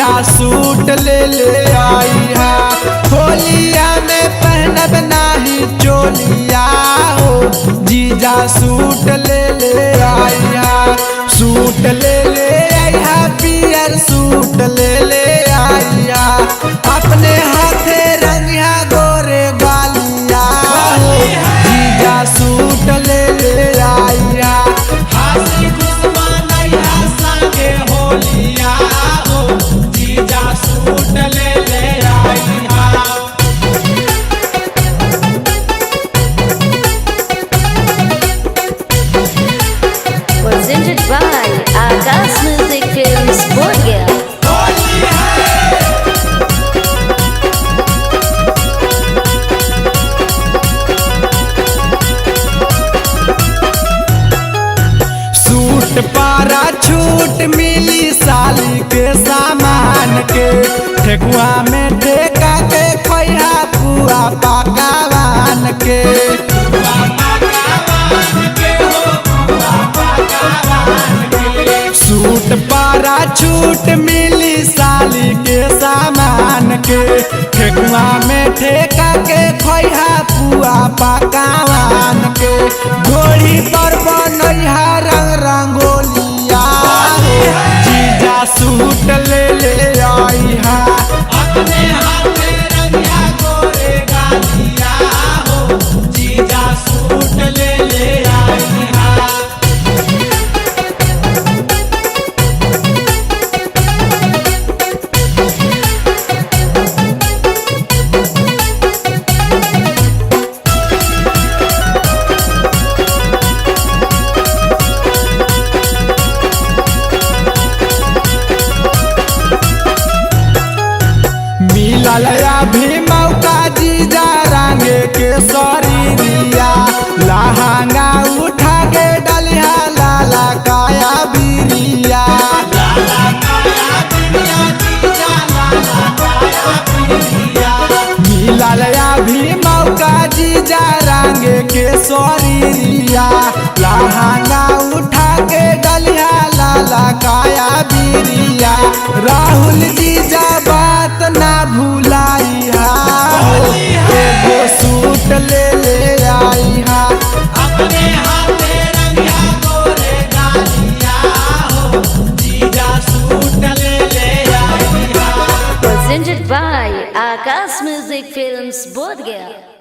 जीजा सूट ले आई हा। होलिया में पहनब नाही चोलिया हो, जीजा सूट ले आई हा। सूट ले आई हा, पियर सूट ले आई हा। अपने हाथे रंगिया गोरे गालिया हो, जीजा सूट ले आई हा। हासी दुश्मन संगे होलिया हो, जीजा सूट ले आई हा। Presented by Akash Music Films, Bodhgaya. Suit पारा छूट मिली साली के सामान के, ठेकुआ में ठेका के खैहा पुआ पकावान के। सूट पारा छूट मिली साली के सामान के, ठेकुआ में ठेका के खैहा पुआ पकावान के। घोड़ी पर बनैहा रंग रंगोलिया हो, जीजा सूट ले आई हा। अपने हाथे रंगिया गोरे गालिया हो, जीजा सूट ले आई हा। मिलल अभी मौका जीजा रंगे के शरीरिया, लहंगा उठा के डलिया लाला काया बिरिया। लाला काया बिरिया, जीजा लाला काया बिरिया। मिलल अभी मौका जीजा रंगे के शरीरिया, लहंगा उठा के डलिया लाला काया बिरिया। राहुल जीजा बात ना भूलाई हा, एगो सूट ले आई हा। अपने हाथे रंगिया गोरे गालिया हो, जीजा सूट ले आई हा। Presented by Akash Music Films, Bodhgaya.